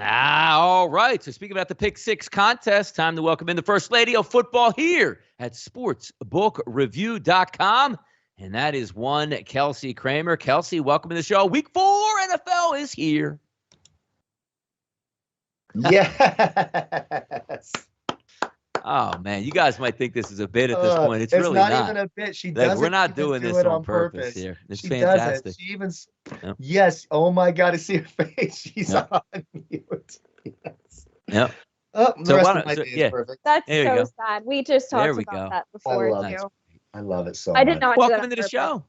All right. So speaking about the Pick Six contest, time to welcome in the First Lady of Football here at sportsbookreview.com. And that is one Kelsey Kramer. Kelsey, welcome to the show. Week 4 NFL is here. Yes. Oh, man, you guys might think this is a bit at this point. It's really not even a bit. She doesn't. We're not doing this on purpose here. It's she fantastic. Doesn't. She even. Yep. Yes. Oh my God! To see her face. She's on mute. Yes. Yep. Oh, the rest of my day is perfect. That's so sad. We just talked about that before too. I love it so much. I did not. Welcome into the show.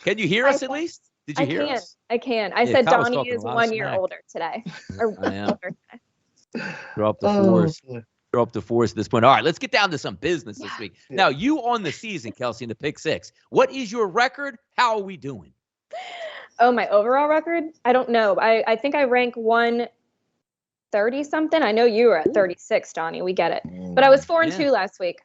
Can you hear us at least? Did you hear us? I can. I said Donnie is 1 year older today. I am. Throw up the fours. Throw up the fours at this point. All right, let's get down to some business this week. Yeah. Now, you on the season, Kelsey, in the Pick Six. What is your record? How are we doing? Oh, my overall record? I don't know. I think I rank 130-something. I know you were at 36, Donnie. We get it. But I was 4-2 last week.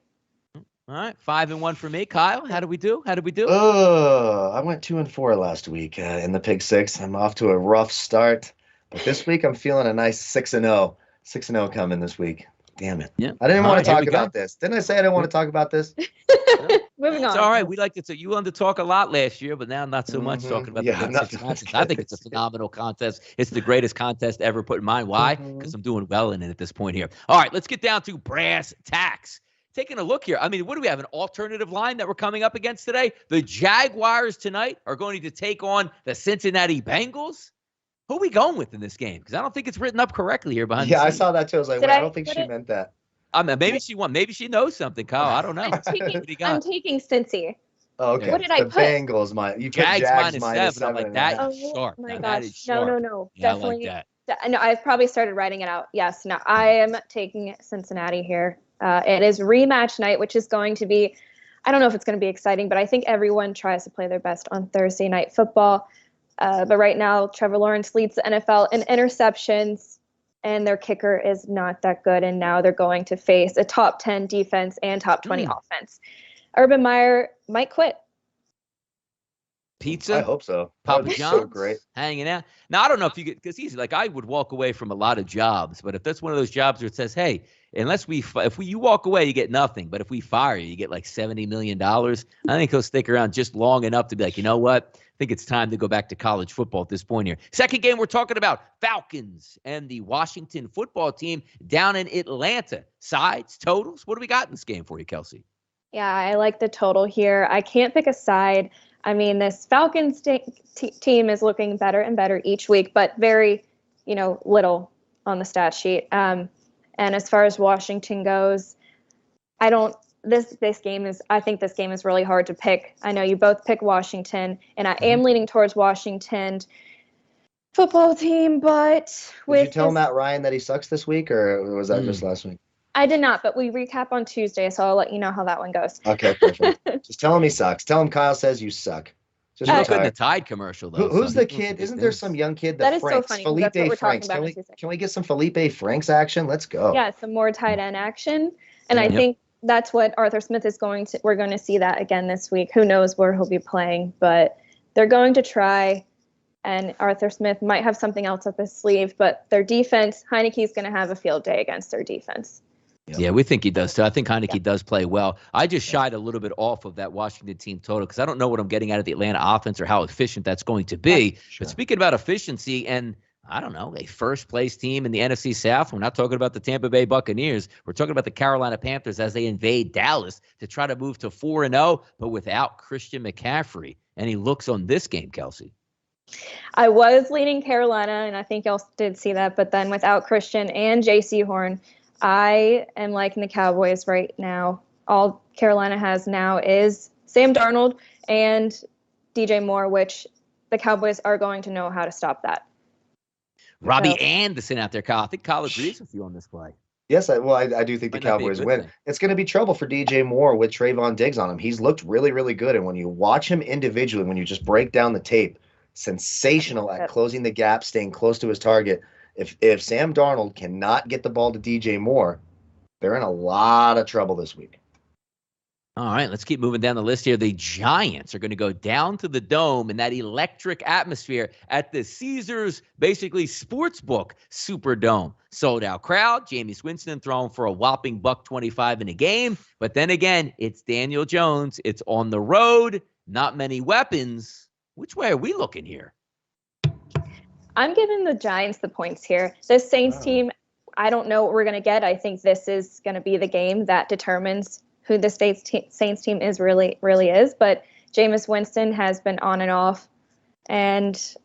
All right, 5-1 for me. Kyle, how did we do? I went 2-4 last week in the Pick Six. I'm off to a rough start. But this week, I'm feeling a nice 6-0. 6-0 coming this week. Damn it. Yeah. I didn't want to talk about this. Didn't I say I didn't want to talk about this? Moving on. It's all right. We like to. You wanted to talk a lot last year, but now not so much talking about the Pick Six contest. I think it's a phenomenal contest. It's the greatest contest ever put in mind. Why? Because I'm doing well in it at this point here. All right, let's get down to brass tacks. Taking a look here. I mean, what do we have? An alternative line that we're coming up against today? The Jaguars tonight are going to take on the Cincinnati Bengals. Who are we going with in this game? Because I don't think it's written up correctly here behind the scenes. I saw that too. I was like, wait, I don't think she meant that. I mean, maybe she won. Maybe she knows something, Kyle. I don't know. I'm taking Cincy. Oh, okay. What did I put? Bengals, you put Jags minus 7. I'm like, that is sharp. Oh my gosh. No. Yeah, definitely. I like that. No, I've probably started writing it out. Yes. No, I am taking Cincinnati here. It is rematch night, which is going to be, I don't know if it's going to be exciting, but I think everyone tries to play their best on Thursday night football. But right now, Trevor Lawrence leads the NFL in interceptions, and their kicker is not that good. And now they're going to face a top 10 defense and top 20 offense. Urban Meyer might quit. Pizza? I hope so. Papa John's? So great. Hanging out. Now, I don't know if you get, because easy. Like, I would walk away from a lot of jobs, but if that's one of those jobs where it says, hey, you walk away, you get nothing. But if we fire you, you get like $70 million. I think he'll stick around just long enough to be like, you know what? I think it's time to go back to college football at this point here. Second game we're talking about, Falcons and the Washington football team down in Atlanta. Sides, totals. What do we got in this game for you, Kelsey? Yeah, I like the total here. I can't pick a side. I mean, this Falcons team is looking better and better each week, but very, little on the stat sheet. And as far as Washington goes, I think this game is really hard to pick. I know you both pick Washington, and I am leaning towards Washington football team, but did you tell Matt Ryan that he sucks this week, or was that just last week? I did not, but we recap on Tuesday, so I'll let you know how that one goes. Okay, perfect. Just tell him he sucks. Tell him Kyle says you suck. Just look at the Tide commercial, though. Who's the kid? Isn't there some young kid that is Franks? So funny. Felipe Franks. Can we get some Felipe Franks action? Let's go. Yeah, some more tight end action. And I think that's what Arthur Smith is we're going to see that again this week. Who knows where he'll be playing, but they're going to try. And Arthur Smith might have something else up his sleeve, but their defense, Heineke's going to have a field day against their defense. Yeah, we think he does too. I think Heineke does play well. I just shied a little bit off of that Washington team total because I don't know what I'm getting out of the Atlanta offense or how efficient that's going to be. Sure. But speaking about efficiency and, I don't know, a first-place team in the NFC South, we're not talking about the Tampa Bay Buccaneers. We're talking about the Carolina Panthers as they invade Dallas to try to move to 4-0, but without Christian McCaffrey. Any looks on this game, Kelsey? I was leaning Carolina, and I think y'all did see that, but then without Christian and J.C. Horn, I am liking the Cowboys right now. All Carolina has now is Sam Darnold and DJ Moore, which the Cowboys are going to know how to stop that. Robbie Anderson out there, Kyle. I think Kyle agrees with you on this play. Yes, I do think the Cowboys win. It's going to be trouble for DJ Moore with Trayvon Diggs on him. He's looked really, really good. And when you watch him individually, when you just break down the tape, sensational at closing the gap, staying close to his target. If Sam Darnold cannot get the ball to DJ Moore, they're in a lot of trouble this week. All right, let's keep moving down the list here. The Giants are going to go down to the Dome in that electric atmosphere at the Caesars, basically Sportsbook Superdome. Sold out crowd. Jameis Winston throwing for a whopping $125 in a game. But then again, it's Daniel Jones. It's on the road. Not many weapons. Which way are we looking here? I'm giving the Giants the points here. This Saints team, I don't know what we're going to get. I think this is going to be the game that determines who the Saints team is really is. But Jameis Winston has been on and off, and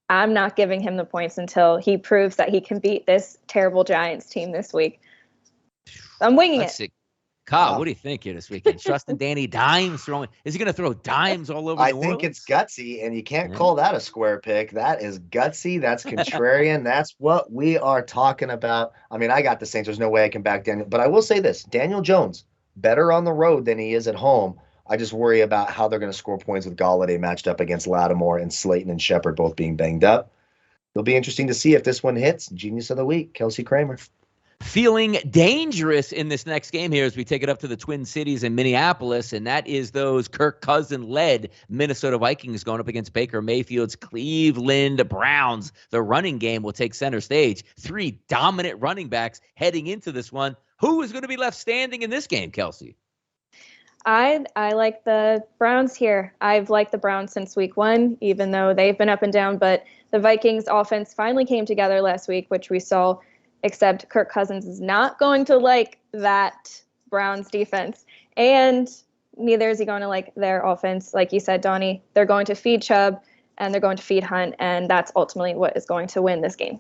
I'm not giving him the points until he proves that he can beat this terrible Giants team this week. I'm winging it. Kyle, what do you think here this weekend? Trusting Danny dimes throwing. Is he going to throw dimes all over? I think it's gutsy, and you can't call that a square pick. That is gutsy. That's contrarian. That's what we are talking about. I mean, I got the Saints. There's no way I can back Daniel. But I will say this: Daniel Jones, better on the road than he is at home. I just worry about how they're going to score points with Galladay matched up against Lattimore and Slayton and Shepard both being banged up. It'll be interesting to see if this one hits. Genius of the week, Kelsey Kramer. Feeling dangerous in this next game here as we take it up to the Twin Cities in Minneapolis, and that is those Kirk Cousins-led Minnesota Vikings going up against Baker Mayfield's Cleveland Browns. The running game will take center stage. 3 dominant running backs heading into this one. Who is going to be left standing in this game, Kelsey? I like the Browns here. I've liked the Browns since week 1, even though they've been up and down. But the Vikings offense finally came together last week, which we saw, except Kirk Cousins is not going to like that Browns defense. And neither is he going to like their offense. Like you said, Donnie, they're going to feed Chubb and they're going to feed Hunt. And that's ultimately what is going to win this game.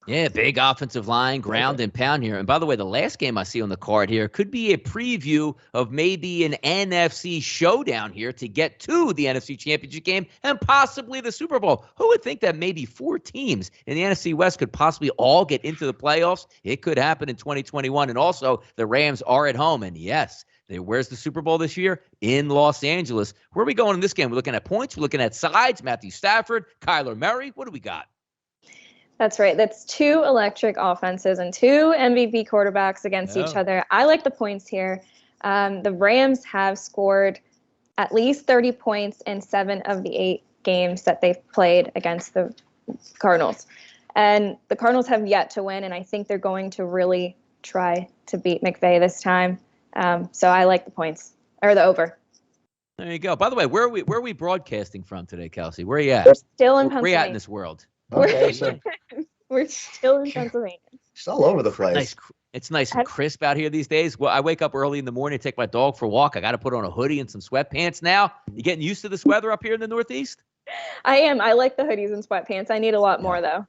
Yeah, big offensive line, ground and pound here. And by the way, the last game I see on the card here could be a preview of maybe an NFC showdown here to get to the NFC Championship game and possibly the Super Bowl. Who would think that maybe 4 teams in the NFC West could possibly all get into the playoffs? It could happen in 2021. And also, the Rams are at home. And yes, where's the Super Bowl this year? In Los Angeles. Where are we going in this game? We're looking at points. We're looking at sides. Matthew Stafford, Kyler Murray. What do we got? That's right. That's 2 electric offenses and 2 MVP quarterbacks against each other. I like the points here. The Rams have scored at least 30 points in 7 of the 8 games that they've played against the Cardinals. And the Cardinals have yet to win, and I think they're going to really try to beat McVay this time. So I like the points, or the over. There you go. By the way, where are we broadcasting from today, Kelsey? Where are you at? We're still in Pennsylvania. Where are you at in this world? Okay, We're still in Pennsylvania. It's all over the place. It's nice and crisp out here these days. Well, I wake up early in the morning, take my dog for a walk. I got to put on a hoodie and some sweatpants now. You getting used to this weather up here in the Northeast? I am. I like the hoodies and sweatpants. I need a lot more, though.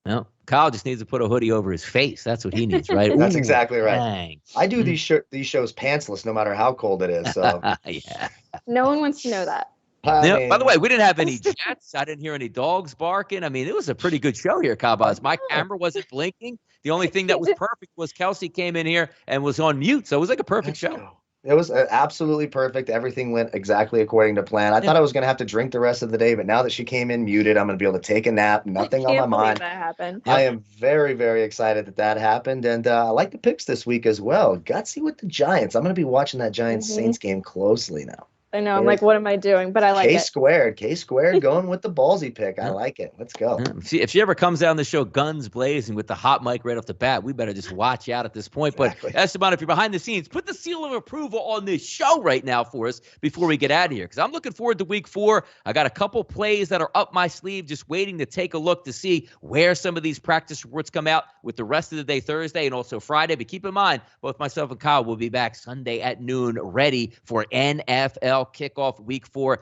No, Kyle just needs to put a hoodie over his face. That's what he needs, right? That's exactly right. Dang. I do these shows pantsless no matter how cold it is. So yeah. No one wants to know that. By the way, we didn't have any jets. I didn't hear any dogs barking. I mean, it was a pretty good show here, Cabaz. My camera wasn't blinking. The only thing that was perfect was Kelsey came in here and was on mute. So it was like a perfect show. It was absolutely perfect. Everything went exactly according to plan. I thought I was going to have to drink the rest of the day, but now that she came in muted, I'm going to be able to take a nap. Nothing on my mind. That happened. I am very, very excited that happened. And I like the picks this week as well. Gutsy with the Giants. I'm going to be watching that Giants-Saints game closely now. I know. I'm like, what am I doing? But I like it. K squared going with the ballsy pick. I like it. Let's go. If she ever comes down the show guns blazing with the hot mic right off the bat, we better just watch out at this point. Exactly. But Esteban, if you're behind the scenes, put the seal of approval on this show right now for us before we get out of here. Because I'm looking forward to week 4. I got a couple plays that are up my sleeve, just waiting to take a look to see where some of these practice reports come out with the rest of the day, Thursday and also Friday. But keep in mind, both myself and Kyle will be back Sunday at noon ready for NFL kickoff week 4.